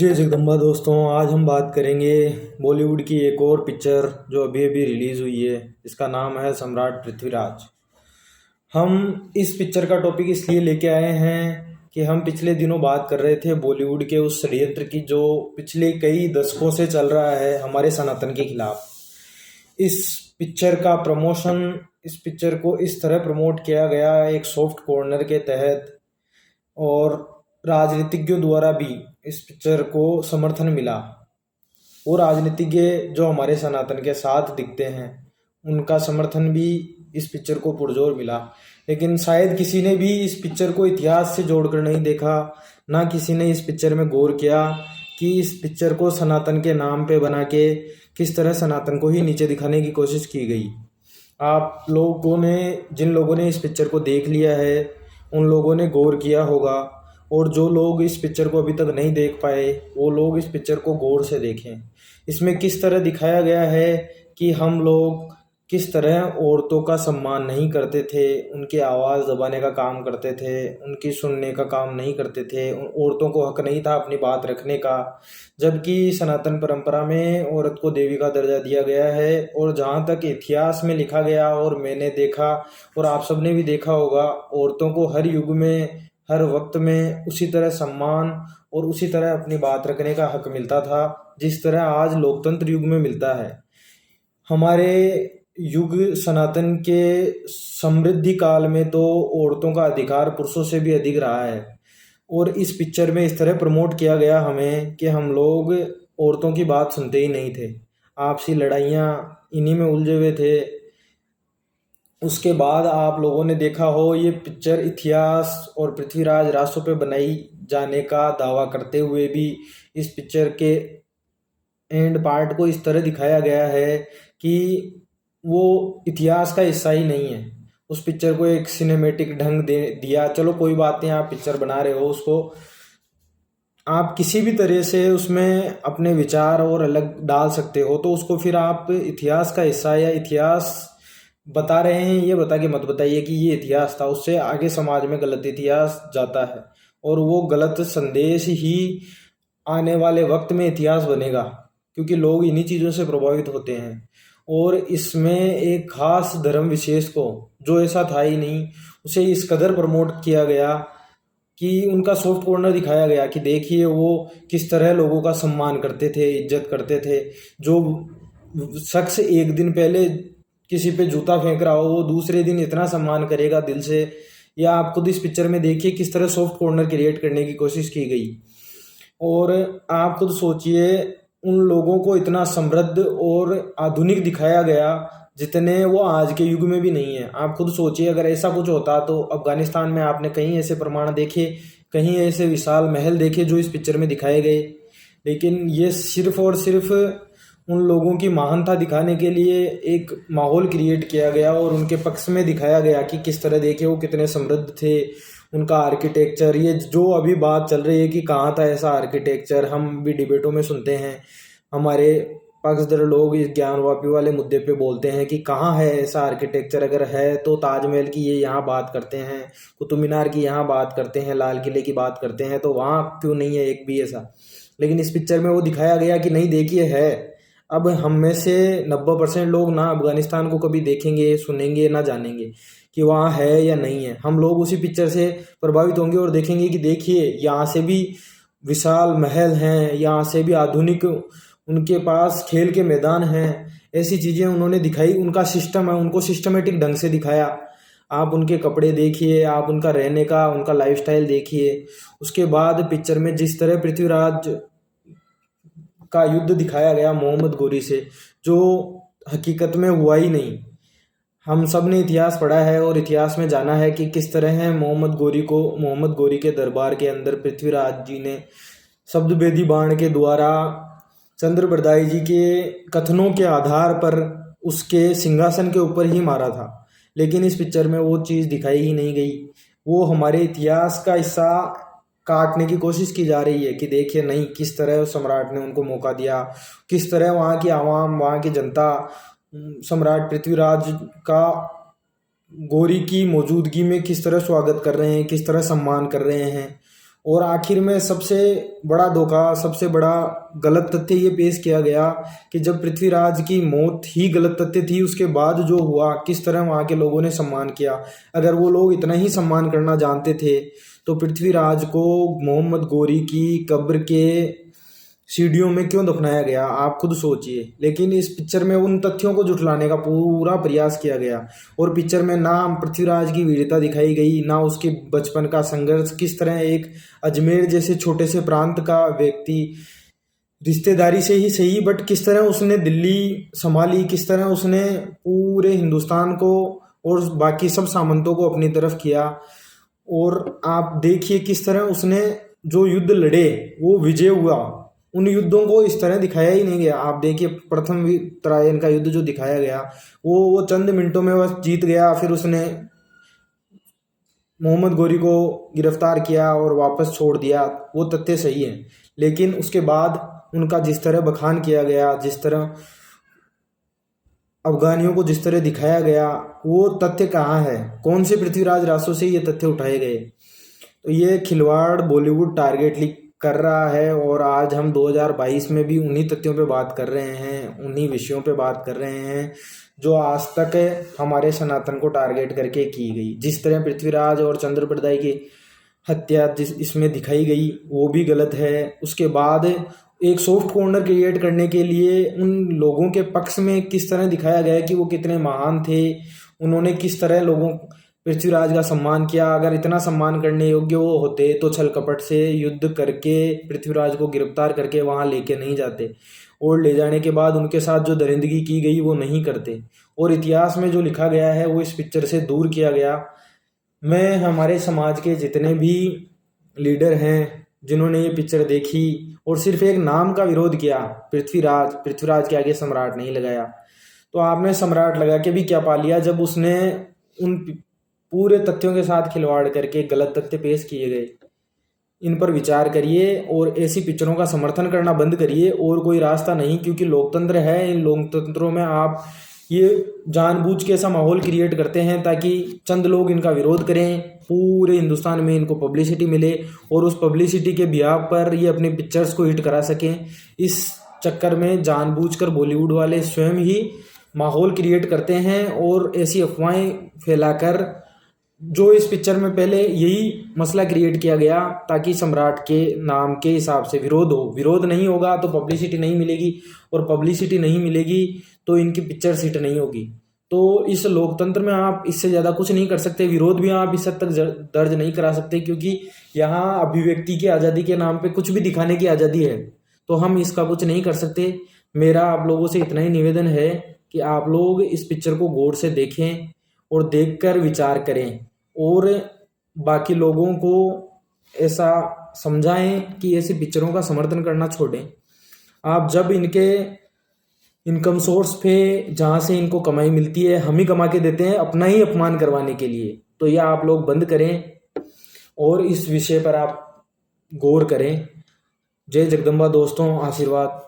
जय जगदम्बा दोस्तों, आज हम बात करेंगे बॉलीवुड की एक और पिक्चर जो अभी अभी रिलीज़ हुई है। इसका नाम है सम्राट पृथ्वीराज। हम इस पिक्चर का टॉपिक इसलिए लेके आए हैं कि हम पिछले दिनों बात कर रहे थे बॉलीवुड के उस षड्यंत्र की जो पिछले कई दशकों से चल रहा है हमारे सनातन के खिलाफ। इस पिक्चर का प्रमोशन, इस पिक्चर को इस तरह प्रमोट किया गया एक सॉफ्ट कॉर्नर के तहत, और राजनीतिज्ञों द्वारा भी इस पिक्चर को समर्थन मिला। वो राजनीतिज्ञ जो हमारे सनातन के साथ दिखते हैं उनका समर्थन भी इस पिक्चर को पुरजोर मिला। लेकिन शायद किसी ने भी इस पिक्चर को इतिहास से जोड़कर नहीं देखा, ना किसी ने इस पिक्चर में गौर किया कि इस पिक्चर को सनातन के नाम पे बना के किस तरह सनातन को ही नीचे दिखाने की कोशिश की गई। आप लोगों ने, जिन लोगों ने इस पिक्चर को देख लिया है उन लोगों ने गौर किया होगा, और जो लोग इस पिक्चर को अभी तक नहीं देख पाए वो लोग इस पिक्चर को गौर से देखें। इसमें किस तरह दिखाया गया है कि हम लोग किस तरह औरतों का सम्मान नहीं करते थे, उनकी आवाज़ दबाने का काम करते थे, उनकी सुनने का काम नहीं करते थे, औरतों को हक नहीं था अपनी बात रखने का। जबकि सनातन परंपरा में औरत को देवी का दर्जा दिया गया है, और जहाँ तक इतिहास में लिखा गया और मैंने देखा और आप सबने भी देखा होगा, औरतों को हर युग में, हर वक्त में उसी तरह सम्मान और उसी तरह अपनी बात रखने का हक मिलता था जिस तरह आज लोकतंत्र युग में मिलता है। हमारे युग सनातन के समृद्धि काल में तो औरतों का अधिकार पुरुषों से भी अधिक रहा है, और इस पिक्चर में इस तरह प्रमोट किया गया हमें कि हम लोग औरतों की बात सुनते ही नहीं थे, आपसी लड़ाइयाँ इन्हीं में उलझे हुए थे। उसके बाद आप लोगों ने देखा हो ये पिक्चर इतिहास और पृथ्वीराज रासों पे बनाई जाने का दावा करते हुए भी इस पिक्चर के एंड पार्ट को इस तरह दिखाया गया है कि वो इतिहास का हिस्सा ही नहीं है। उस पिक्चर को एक सिनेमेटिक ढंग दे दिया। चलो कोई बात नहीं, आप पिक्चर बना रहे हो, उसको आप किसी भी तरह से उसमें अपने विचार और अलग डाल सकते हो, तो उसको फिर आप इतिहास का हिस्सा या इतिहास बता रहे हैं ये बता के मत बताइए कि ये इतिहास था। उससे आगे समाज में गलत इतिहास जाता है और वो गलत संदेश ही आने वाले वक्त में इतिहास बनेगा, क्योंकि लोग इन्हीं चीज़ों से प्रभावित होते हैं। और इसमें एक खास धर्म विशेष को, जो ऐसा था ही नहीं, उसे इस कदर प्रमोट किया गया कि उनका सॉफ्ट कॉर्नर दिखाया गया कि देखिए वो किस तरह लोगों का सम्मान करते थे, इज्जत करते थे। जो शख्स एक दिन पहले किसी पे जूता फेंक रहा हो वो दूसरे दिन इतना सम्मान करेगा दिल से। या आप खुद इस पिक्चर में देखिए किस तरह सॉफ्ट कॉर्नर क्रिएट करने की कोशिश की गई, और आप खुद सोचिए उन लोगों को इतना समृद्ध और आधुनिक दिखाया गया जितने वो आज के युग में भी नहीं है। आप खुद सोचिए अगर ऐसा कुछ होता तो अफगानिस्तान में आपने कहीं ऐसे प्रमाण देखे, कहीं ऐसे विशाल महल देखे जो इस पिक्चर में दिखाए गए। लेकिन ये सिर्फ और सिर्फ उन लोगों की महानता दिखाने के लिए एक माहौल क्रिएट किया गया और उनके पक्ष में दिखाया गया कि किस तरह देखे वो कितने समृद्ध थे। उनका आर्किटेक्चर, ये जो अभी बात चल रही है कि कहाँ था ऐसा आर्किटेक्चर, हम भी डिबेटों में सुनते हैं, हमारे पक्षधर लोग इस ज्ञानवापी वाले मुद्दे पे बोलते हैं कि कहाँ है ऐसा आर्किटेक्चर। अगर है तो ताजमहल की ये यहाँ बात करते हैं, कुतुब मीनार की यहाँ बात करते हैं, लाल किले की बात करते हैं, तो वहाँ क्यों नहीं है एक भी ऐसा। लेकिन इस पिक्चर में वो दिखाया गया कि नहीं, देखिए है। अब हम में से 90% लोग ना अफगानिस्तान को कभी देखेंगे, सुनेंगे, ना जानेंगे कि वहाँ है या नहीं है। हम लोग उसी पिक्चर से प्रभावित होंगे और देखेंगे कि देखिए यहाँ से भी विशाल महल हैं, यहाँ से भी आधुनिक उनके पास खेल के मैदान हैं। ऐसी चीज़ें उन्होंने दिखाई, उनका सिस्टम है, उनको सिस्टमेटिक ढंग से दिखाया। आप उनके कपड़े देखिए, आप उनका रहने का, उनका लाइफस्टाइल देखिए। उसके बाद पिक्चर में जिस तरह पृथ्वीराज का युद्ध दिखाया गया मोहम्मद गोरी से, जो हकीकत में हुआ ही नहीं। हम सब ने इतिहास पढ़ा है और इतिहास में जाना है कि किस तरह है मोहम्मद गोरी के दरबार के अंदर पृथ्वीराज जी ने शब्दभेदी बाण के द्वारा चंद्रबरदाई जी के कथनों के आधार पर उसके सिंहासन के ऊपर ही मारा था। लेकिन इस पिक्चर में वो चीज़ दिखाई ही नहीं गई। वो हमारे इतिहास का हिस्सा काटने की कोशिश की जा रही है कि देखिए नहीं, किस तरह सम्राट ने उनको मौका दिया, किस तरह वहाँ की आवाम, वहाँ की जनता सम्राट पृथ्वीराज का गोरी की मौजूदगी में किस तरह स्वागत कर रहे हैं, किस तरह सम्मान कर रहे हैं। और आखिर में सबसे बड़ा धोखा, सबसे बड़ा गलत तथ्य ये पेश किया गया कि जब पृथ्वीराज की मौत ही गलत तथ्य थी, उसके बाद जो हुआ, किस तरह वहाँ के लोगों ने सम्मान किया। अगर वो लोग इतना ही सम्मान करना जानते थे तो पृथ्वीराज को मोहम्मद गौरी की कब्र के सीढ़ियों में क्यों दफनाया गया, आप खुद सोचिए। लेकिन इस पिक्चर में उन तथ्यों को झुठलाने का पूरा प्रयास किया गया और पिक्चर में ना पृथ्वीराज की वीरता दिखाई गई, ना उसके बचपन का संघर्ष, किस तरह एक अजमेर जैसे छोटे से प्रांत का व्यक्ति, रिश्तेदारी से ही सही, बट किस तरह उसने दिल्ली संभाली, किस तरह उसने पूरे हिंदुस्तान को और बाकी सब सामंतों को अपनी तरफ किया। और आप देखिए किस तरह उसने जो युद्ध लड़े वो विजय हुआ। उन युद्धों को इस तरह दिखाया ही नहीं गया। आप देखिए प्रथम त्रायन का युद्ध जो दिखाया गया वो चंद मिनटों में बस जीत गया, फिर उसने मोहम्मद गौरी को गिरफ्तार किया और वापस छोड़ दिया, वो तथ्य सही है। लेकिन उसके बाद उनका जिस तरह बखान किया गया, जिस तरह अफगानियों को जिस तरह दिखाया गया, वो तथ्य कहाँ है, कौन से पृथ्वीराज रासों से ये तथ्य उठाए गए। तो ये खिलवाड़ बॉलीवुड टारगेटली कर रहा है और आज हम 2022 में भी उन्हीं तथ्यों पे बात कर रहे हैं, उन्हीं विषयों पे बात कर रहे हैं जो आज तक हमारे सनातन को टारगेट करके की गई। जिस तरह पृथ्वीराज और चंद्रप्रदाय की हत्या जिस इसमें दिखाई गई वो भी गलत है। उसके बाद एक सॉफ्ट कॉर्नर क्रिएट करने के लिए उन लोगों के पक्ष में किस तरह दिखाया गया कि वो कितने महान थे, उन्होंने किस तरह लोगों पृथ्वीराज का सम्मान किया। अगर इतना सम्मान करने योग्य वो होते तो छल कपट से युद्ध करके पृथ्वीराज को गिरफ्तार करके वहां लेके नहीं जाते, और ले जाने के बाद उनके साथ जो दरिंदगी की गई वो नहीं करते। और इतिहास में जो लिखा गया है वो इस पिक्चर से दूर किया गया। मैं हमारे समाज के जितने भी लीडर हैं जिन्होंने ये पिक्चर देखी और सिर्फ एक नाम का विरोध किया, पृथ्वीराज के आगे सम्राट नहीं लगाया, तो आपने सम्राट लगा के भी क्या पा लिया जब उसने उन पूरे तथ्यों के साथ खिलवाड़ करके गलत तथ्य पेश किए गए। इन पर विचार करिए और ऐसी पिक्चरों का समर्थन करना बंद करिए, और कोई रास्ता नहीं, क्योंकि लोकतंत्र है। इन लोकतंत्रों में आप ये जानबूझ के ऐसा माहौल क्रिएट करते हैं ताकि चंद लोग इनका विरोध करें, पूरे हिंदुस्तान में इनको पब्लिसिटी मिले और उस पब्लिसिटी के बिहाव पर ये अपने पिक्चर्स को हिट करा सकें। इस चक्कर में जानबूझकर बॉलीवुड वाले स्वयं ही माहौल क्रिएट करते हैं और ऐसी अफवाहें फैलाकर, जो इस पिक्चर में पहले यही मसला क्रिएट किया गया ताकि सम्राट के नाम के हिसाब से विरोध हो। विरोध नहीं होगा तो पब्लिसिटी नहीं मिलेगी, और पब्लिसिटी नहीं मिलेगी तो इनकी पिक्चर हिट नहीं होगी। तो इस लोकतंत्र में आप इससे ज़्यादा कुछ नहीं कर सकते। विरोध भी आप इस हद तक दर्ज नहीं करा सकते, क्योंकि यहाँ अभिव्यक्ति की आज़ादी के नाम पे कुछ भी दिखाने की आज़ादी है, तो हम इसका कुछ नहीं कर सकते। मेरा आप लोगों से इतना ही निवेदन है कि आप लोग इस पिक्चर को गौर से देखें और देखकर विचार करें, और बाकी लोगों को ऐसा समझाएं कि ऐसी पिक्चरों का समर्थन करना छोड़ें। आप जब इनके इनकम सोर्स पे जहाँ से इनको कमाई मिलती है हम ही कमा के देते हैं अपना ही अपमान करवाने के लिए, तो यह आप लोग बंद करें और इस विषय पर आप गौर करें। जय जगदम्बा दोस्तों, आशीर्वाद।